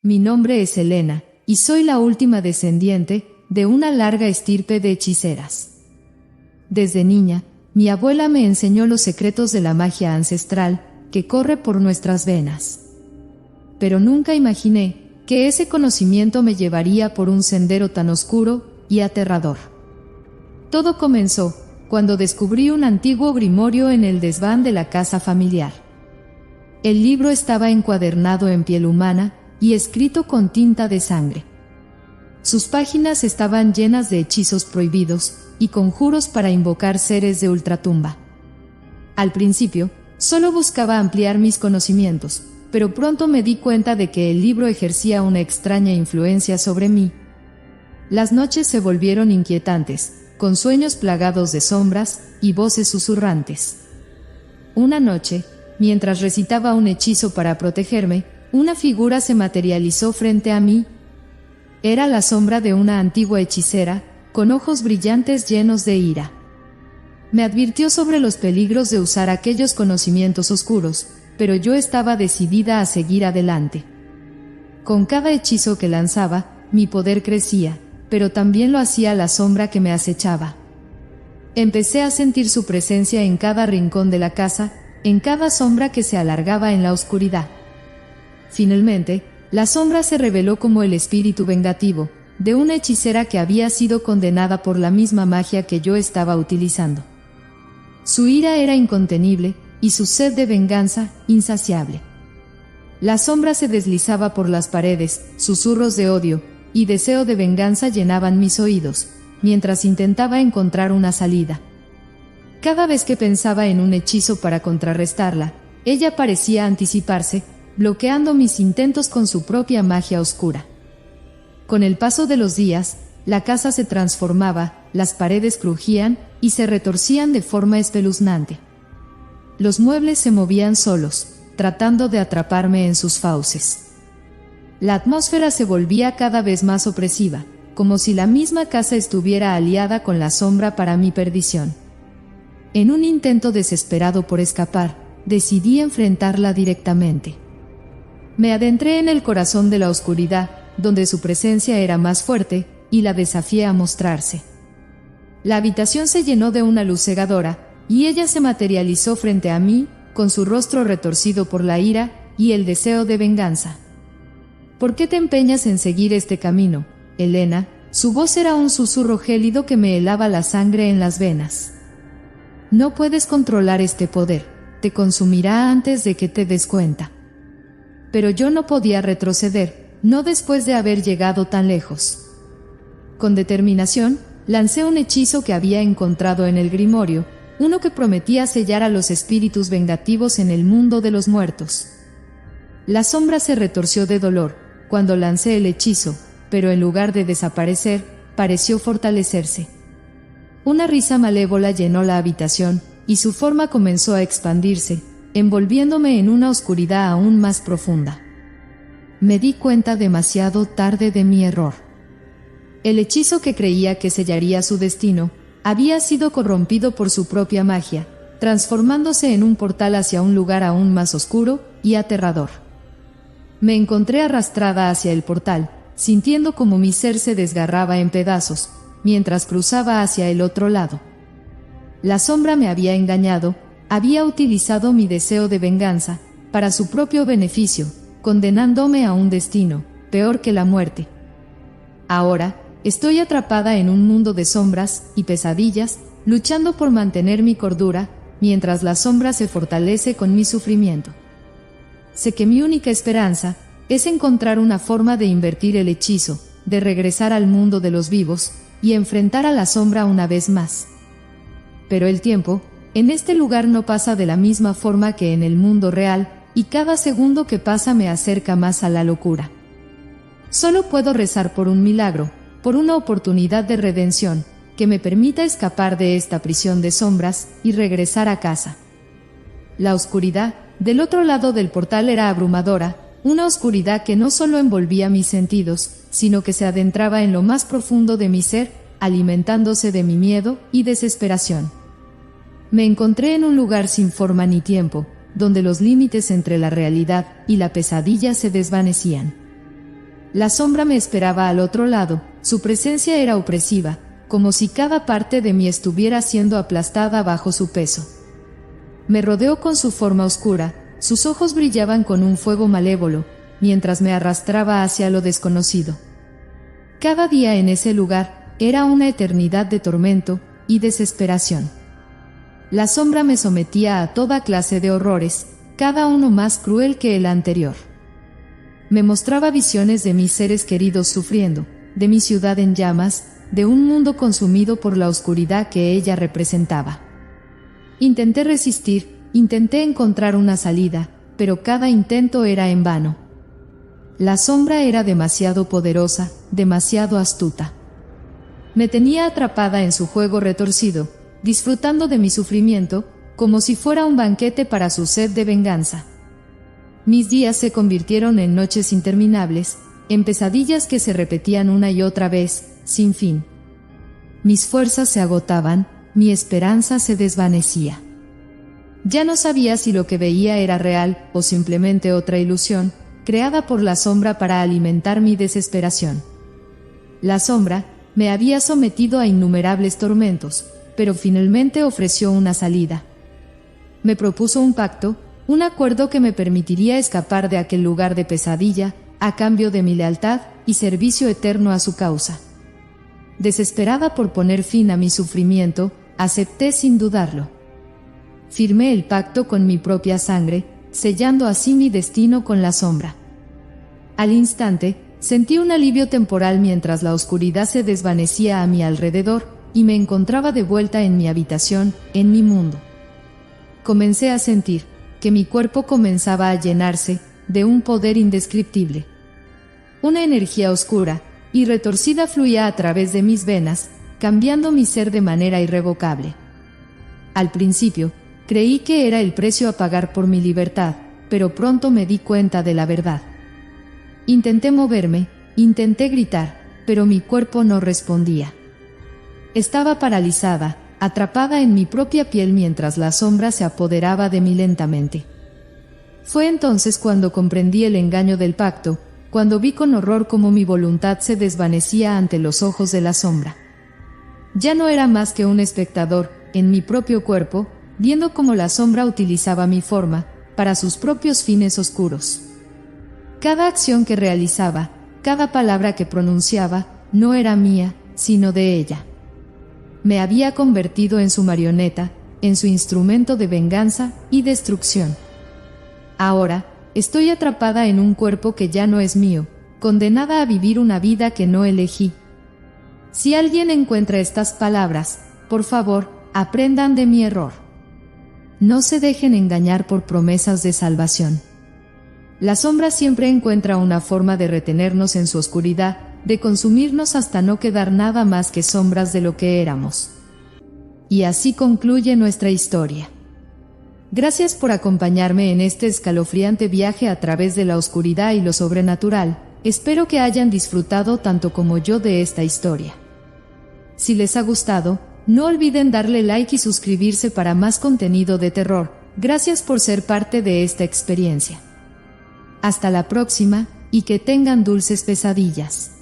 Mi nombre es Elena, y soy la última descendiente de una larga estirpe de hechiceras. Desde niña, mi abuela me enseñó los secretos de la magia ancestral que corre por nuestras venas. Pero nunca imaginé que ese conocimiento me llevaría por un sendero tan oscuro y aterrador. Todo comenzó cuando descubrí un antiguo grimorio en el desván de la casa familiar. El libro estaba encuadernado en piel humana y escrito con tinta de sangre. Sus páginas estaban llenas de hechizos prohibidos y conjuros para invocar seres de ultratumba. Al principio, solo buscaba ampliar mis conocimientos, pero pronto me di cuenta de que el libro ejercía una extraña influencia sobre mí. Las noches se volvieron inquietantes, con sueños plagados de sombras y voces susurrantes. Una noche, mientras recitaba un hechizo para protegerme, una figura se materializó frente a mí. Era la sombra de una antigua hechicera, con ojos brillantes llenos de ira. Me advirtió sobre los peligros de usar aquellos conocimientos oscuros, pero yo estaba decidida a seguir adelante. Con cada hechizo que lanzaba, mi poder crecía, pero también lo hacía la sombra que me acechaba. Empecé a sentir su presencia en cada rincón de la casa, en cada sombra que se alargaba en la oscuridad. Finalmente, la sombra se reveló como el espíritu vengativo de una hechicera que había sido condenada por la misma magia que yo estaba utilizando. Su ira era incontenible y su sed de venganza insaciable. La sombra se deslizaba por las paredes, susurros de odio y deseo de venganza llenaban mis oídos, mientras intentaba encontrar una salida. Cada vez que pensaba en un hechizo para contrarrestarla, ella parecía anticiparse, bloqueando mis intentos con su propia magia oscura. Con el paso de los días, la casa se transformaba, las paredes crujían y se retorcían de forma espeluznante. Los muebles se movían solos, tratando de atraparme en sus fauces. La atmósfera se volvía cada vez más opresiva, como si la misma casa estuviera aliada con la sombra para mi perdición. En un intento desesperado por escapar, decidí enfrentarla directamente. Me adentré en el corazón de la oscuridad, donde su presencia era más fuerte, y la desafié a mostrarse. La habitación se llenó de una luz cegadora, y ella se materializó frente a mí, con su rostro retorcido por la ira y el deseo de venganza. ¿Por qué te empeñas en seguir este camino, Elena? Su voz era un susurro gélido que me helaba la sangre en las venas. No puedes controlar este poder, te consumirá antes de que te des cuenta. Pero yo no podía retroceder, no después de haber llegado tan lejos. Con determinación, lancé un hechizo que había encontrado en el grimorio, uno que prometía sellar a los espíritus vengativos en el mundo de los muertos. La sombra se retorció de dolor cuando lancé el hechizo, pero en lugar de desaparecer, pareció fortalecerse. Una risa malévola llenó la habitación, y su forma comenzó a expandirse, envolviéndome en una oscuridad aún más profunda. Me di cuenta demasiado tarde de mi error. El hechizo que creía que sellaría su destino, había sido corrompido por su propia magia, transformándose en un portal hacia un lugar aún más oscuro y aterrador. Me encontré arrastrada hacia el portal, sintiendo como mi ser se desgarraba en pedazos, mientras cruzaba hacia el otro lado. La sombra me había engañado, había utilizado mi deseo de venganza, para su propio beneficio, condenándome a un destino, peor que la muerte. Ahora, estoy atrapada en un mundo de sombras y pesadillas, luchando por mantener mi cordura, mientras la sombra se fortalece con mi sufrimiento. Sé que mi única esperanza es encontrar una forma de invertir el hechizo, de regresar al mundo de los vivos, y enfrentar a la sombra una vez más. Pero el tiempo, en este lugar no pasa de la misma forma que en el mundo real, y cada segundo que pasa me acerca más a la locura. Solo puedo rezar por un milagro, por una oportunidad de redención, que me permita escapar de esta prisión de sombras y regresar a casa. La oscuridad, del otro lado del portal era abrumadora, una oscuridad que no solo envolvía mis sentidos, sino que se adentraba en lo más profundo de mi ser, alimentándose de mi miedo y desesperación. Me encontré en un lugar sin forma ni tiempo, donde los límites entre la realidad y la pesadilla se desvanecían. La sombra me esperaba al otro lado, su presencia era opresiva, como si cada parte de mí estuviera siendo aplastada bajo su peso. Me rodeó con su forma oscura, sus ojos brillaban con un fuego malévolo, mientras me arrastraba hacia lo desconocido. Cada día en ese lugar era una eternidad de tormento y desesperación. La sombra me sometía a toda clase de horrores, cada uno más cruel que el anterior. Me mostraba visiones de mis seres queridos sufriendo, de mi ciudad en llamas, de un mundo consumido por la oscuridad que ella representaba. Intenté resistir, intenté encontrar una salida, pero cada intento era en vano. La sombra era demasiado poderosa, demasiado astuta. Me tenía atrapada en su juego retorcido, disfrutando de mi sufrimiento, como si fuera un banquete para su sed de venganza. Mis días se convirtieron en noches interminables, en pesadillas que se repetían una y otra vez, sin fin. Mis fuerzas se agotaban, mi esperanza se desvanecía. Ya no sabía si lo que veía era real o simplemente otra ilusión, creada por la sombra para alimentar mi desesperación. La sombra me había sometido a innumerables tormentos, pero finalmente ofreció una salida. Me propuso un pacto, un acuerdo que me permitiría escapar de aquel lugar de pesadilla, a cambio de mi lealtad y servicio eterno a su causa. Desesperada por poner fin a mi sufrimiento, acepté sin dudarlo. Firmé el pacto con mi propia sangre, sellando así mi destino con la sombra. Al instante, sentí un alivio temporal mientras la oscuridad se desvanecía a mi alrededor, y me encontraba de vuelta en mi habitación, en mi mundo. Comencé a sentir que mi cuerpo comenzaba a llenarse de un poder indescriptible. Una energía oscura y retorcida fluía a través de mis venas, cambiando mi ser de manera irrevocable. Al principio, creí que era el precio a pagar por mi libertad, pero pronto me di cuenta de la verdad. Intenté moverme, intenté gritar, pero mi cuerpo no respondía. Estaba paralizada, atrapada en mi propia piel mientras la sombra se apoderaba de mí lentamente. Fue entonces cuando comprendí el engaño del pacto, cuando vi con horror cómo mi voluntad se desvanecía ante los ojos de la sombra. Ya no era más que un espectador, en mi propio cuerpo, viendo cómo la sombra utilizaba mi forma, para sus propios fines oscuros. Cada acción que realizaba, cada palabra que pronunciaba, no era mía, sino de ella. Me había convertido en su marioneta, en su instrumento de venganza y destrucción. Ahora, estoy atrapada en un cuerpo que ya no es mío, condenada a vivir una vida que no elegí. Si alguien encuentra estas palabras, por favor, aprendan de mi error. No se dejen engañar por promesas de salvación. La sombra siempre encuentra una forma de retenernos en su oscuridad, de consumirnos hasta no quedar nada más que sombras de lo que éramos. Y así concluye nuestra historia. Gracias por acompañarme en este escalofriante viaje a través de la oscuridad y lo sobrenatural. Espero que hayan disfrutado tanto como yo de esta historia. Si les ha gustado, no olviden darle like y suscribirse para más contenido de terror. Gracias por ser parte de esta experiencia. Hasta la próxima, y que tengan dulces pesadillas.